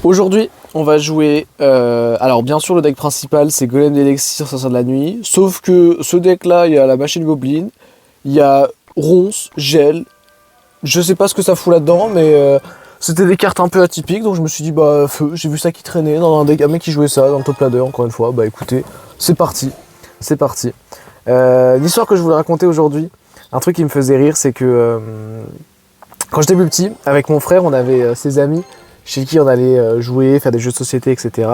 Aujourd'hui, on va jouer... alors bien sûr, le deck principal, c'est Golem d'Elixir, Sorcière de la Nuit. Sauf que ce deck-là, il y a la Machine Goblin, il y a Ronce, Gel. Je sais pas ce que ça fout là-dedans, mais c'était des cartes un peu atypiques. Donc je me suis dit, bah, feu, j'ai vu ça qui traînait dans un deck, un mec qui jouait ça dans le top ladder, encore une fois. Bah écoutez, c'est parti. C'est parti. L'histoire que je voulais raconter aujourd'hui, un truc qui me faisait rire, c'est que quand j'étais plus petit, avec mon frère, on avait ses amis chez qui on allait jouer, faire des jeux de société, etc.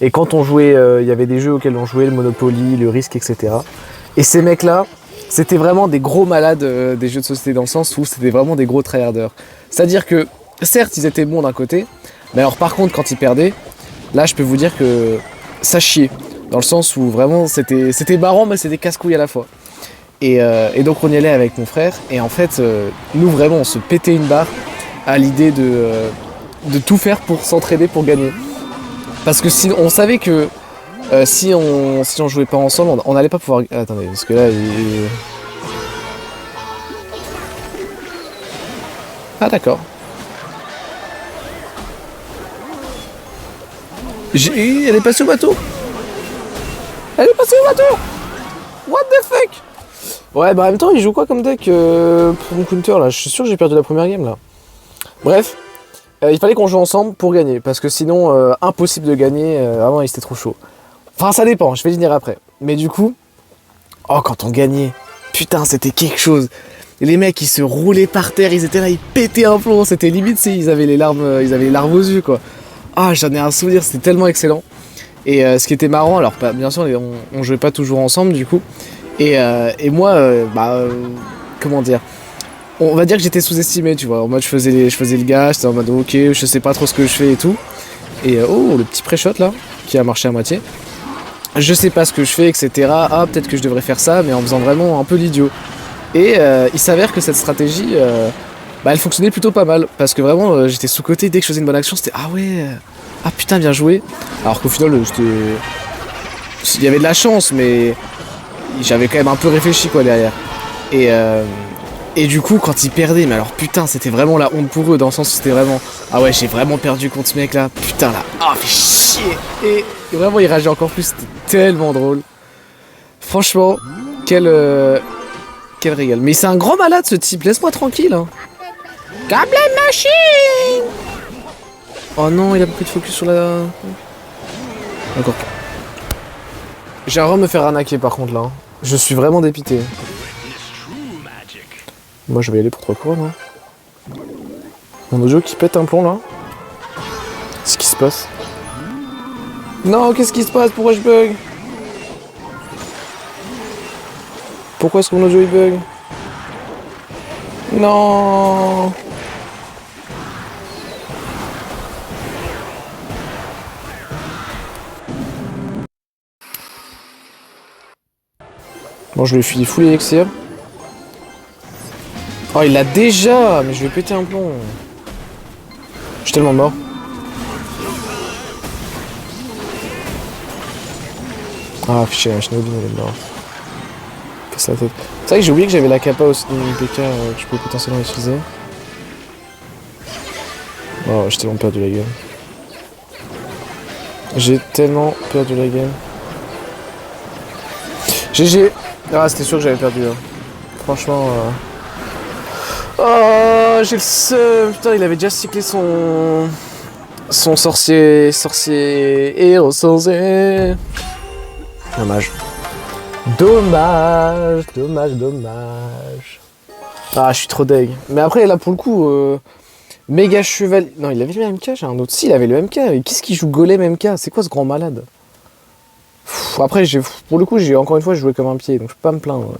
Et quand on jouait, il y avait des jeux auxquels on jouait, le Monopoly, le Risque, etc. Et ces mecs-là, c'était vraiment des gros malades des jeux de société, dans le sens où c'était vraiment des gros tryharders. C'est-à-dire que, certes, ils étaient bons d'un côté, mais alors par contre, quand ils perdaient, là, je peux vous dire que ça chiait. Dans le sens où vraiment, c'était marrant, mais c'était casse-couille à la fois. Et donc, on y allait avec mon frère, et en fait, nous, vraiment, on se pétait une barre à l'idée de tout faire pour s'entraider pour gagner. Parce que si, on savait que si on jouait pas ensemble, on n'allait pas pouvoir... Attendez, parce que là... Ah d'accord. Elle est passée au bateau. Elle est passée au bateau. What the fuck. Ouais, bah en même temps, il joue quoi comme deck pour mon counter là? Je suis sûr que j'ai perdu la première game là. Bref. Il fallait qu'on joue ensemble pour gagner, parce que sinon, impossible de gagner, vraiment, il était trop chaud. Enfin, ça dépend, je vais y venir après. Mais du coup, oh, quand on gagnait, putain, c'était quelque chose. Et les mecs, ils se roulaient par terre, ils étaient là, ils pétaient un plomb, c'était limite, ils avaient les larmes aux yeux, quoi. Ah, j'en ai un souvenir, c'était tellement excellent. Et ce qui était marrant, alors, bien sûr, on jouait pas toujours ensemble, du coup. Et moi, comment dire, on va dire que j'étais sous-estimé, tu vois. En mode, je faisais le gars, j'étais en mode, ok, je sais pas trop ce que je fais et tout. Et oh, le petit pré-shot là, qui a marché à moitié. Je sais pas ce que je fais, etc. Ah, peut-être que je devrais faire ça, mais en faisant vraiment un peu l'idiot. Et il s'avère que cette stratégie, elle fonctionnait plutôt pas mal. Parce que vraiment, j'étais sous-côté, dès que je faisais une bonne action, c'était ah ouais, ah putain, bien joué. Alors qu'au final, il y avait de la chance, mais j'avais quand même un peu réfléchi quoi derrière. Et du coup, quand ils perdaient, mais alors putain, c'était vraiment la honte pour eux, dans le sens où c'était vraiment ah ouais, j'ai vraiment perdu contre ce mec là, putain là, ah, fait chier. Et vraiment, il rageait encore plus, c'était tellement drôle. Franchement, quel régal. Mais c'est un grand malade ce type, laisse-moi tranquille. Hein. Câble machine. Oh non, il a pas pris de focus sur la. Encore. J'ai un de me faire arnaquer par contre là. Je suis vraiment dépité. Moi je vais y aller pour 3 couronnes. Hein. Mon audio qui pète un plomb là. Qu'est-ce qui se passe? Non, qu'est-ce qui se passe? Pourquoi je bug? Pourquoi est-ce que mon audio il bug? Non. Bon, je lui ai filé full élixir. Oh, il l'a déjà. Mais je vais péter un plomb. Je suis tellement mort. Ah, fichier, la Shinobi, elle est morte. Casse la tête. C'est vrai que j'ai oublié que j'avais la kappa aussi de mon PK que je pouvais potentiellement utiliser. Oh, j'ai tellement perdu la game. J'ai tellement perdu la game. GG. Ah, c'était sûr que j'avais perdu. Hein. Franchement... Oh, j'ai le seum. Putain, il avait déjà cyclé son sorcier héros censé. Dommage. Dommage. Ah, je suis trop deg. Mais après, là, pour le coup, méga cheval... Non, il avait le MK, j'ai un autre. Si, il avait le MK. Mais qu'est-ce qu'il joue Golem MK? C'est quoi ce grand malade? Après, pour le coup, encore une fois, je jouais comme un pied, donc je peux pas me plaindre.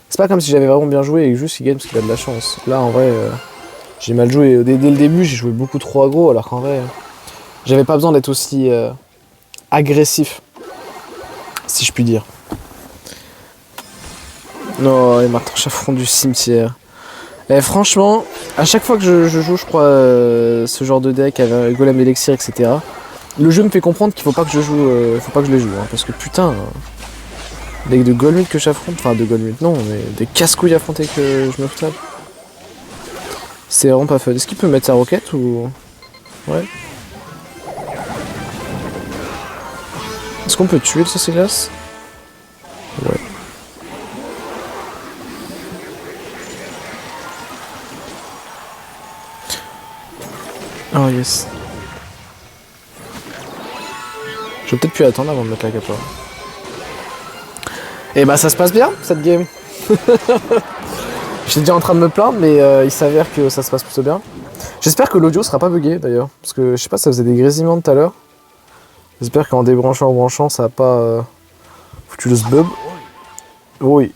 C'est pas comme si j'avais vraiment bien joué et juste il gagne parce qu'il a de la chance. Là, en vrai, j'ai mal joué. Dès le début, j'ai joué beaucoup trop aggro, alors qu'en vrai, j'avais pas besoin d'être aussi agressif, si je puis dire. Non, les marteaux chaffrons du cimetière. Et franchement, à chaque fois que je joue, je crois, ce genre de deck avec Golem d'Elixir, etc., le jeu me fait comprendre qu'il faut pas que je le joue, hein, parce que putain, deck de Goldmute que j'affronte, enfin de Goldmute non, mais des casse-couilles affrontés que je me tape. C'est vraiment pas fun. Est-ce qu'il peut mettre sa roquette ou... Ouais. Est-ce qu'on peut tuer le sauce glace? Ouais. Oh yes. Je vais peut-être plus attendre avant de mettre la capa. Et bah ça se passe bien cette game. J'étais déjà en train de me plaindre mais il s'avère que ça se passe plutôt bien. J'espère que l'audio sera pas bugué d'ailleurs. Parce que je sais pas, ça faisait des grésillements tout à l'heure. J'espère qu'en débranchant ou branchant ça a pas foutu le sbub. Oui.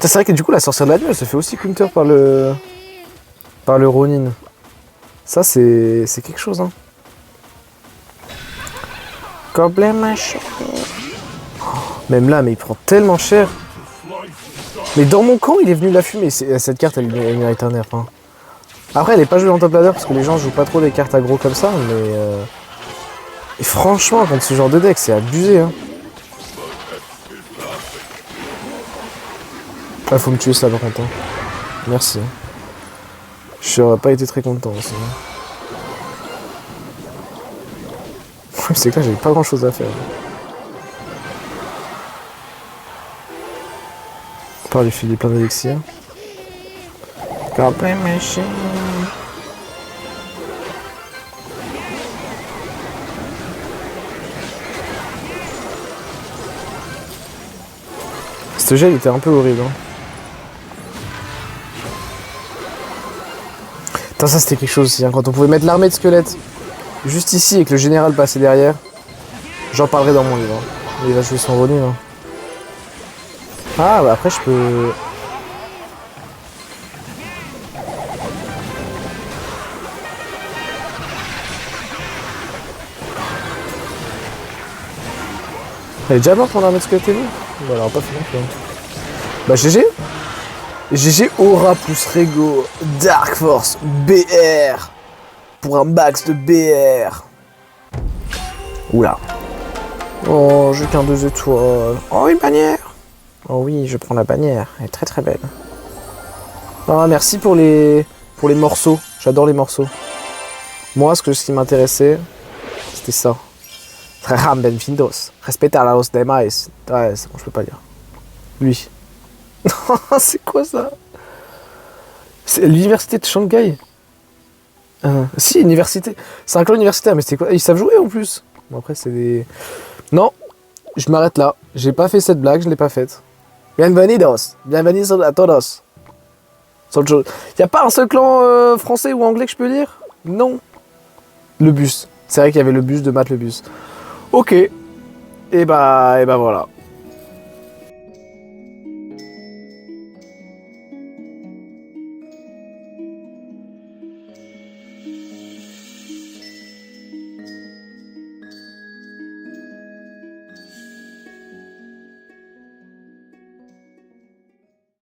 C'est vrai que du coup la sorcière de la nuit elle se fait aussi counter par le Ronin. Ça c'est quelque chose hein. Goblin machin. Même là mais il prend tellement cher. Mais dans mon camp il est venu la fumer. Cette carte elle mérite un nerf hein. Après elle est pas jouée en top ladder parce que les gens jouent pas trop des cartes aggro comme ça mais et franchement contre ce genre de deck c'est abusé hein. Ah faut me tuer ça par contre hein. Merci. J'aurais pas été très content aussi. C'est que là j'avais pas grand chose à faire. À part lui filer plein d'élixir. Goblin machine. Ce gel était un peu horrible hein. Putain ça c'était quelque chose aussi hein, quand on pouvait mettre l'armée de squelettes juste ici et que le général passait derrière. J'en parlerai dans mon livre hein. Il va jouer son Ronin hein. Ah bah après je peux... Elle est déjà morte mon armée de squelettes et vous? Bah alors pas fait non plus. Bah GG. GG Aura plus Rego Dark Force BR pour un max de BR. Oula. Oh j'ai qu'un 2 étoiles. Oh une bannière. Oh oui je prends la bannière. Elle est très très belle. Ah merci pour les morceaux. J'adore les morceaux. Moi ce qui m'intéressait c'était ça. Ram benvindos. Respecta la los demais. Ouais c'est bon je peux pas lire. Lui. C'est quoi ça? C'est l'université de Shanghai. Si, université. C'est un clan universitaire, mais c'était quoi? Ils savent jouer en plus. Bon, après, c'est des... Non, je m'arrête là. J'ai pas fait cette blague, je l'ai pas faite. Bienvenidos. Bienvenidos a todos. Y a pas un seul clan français ou anglais que je peux lire? Non. Le bus. C'est vrai qu'il y avait le bus de Matt le bus. Ok. Et bah voilà.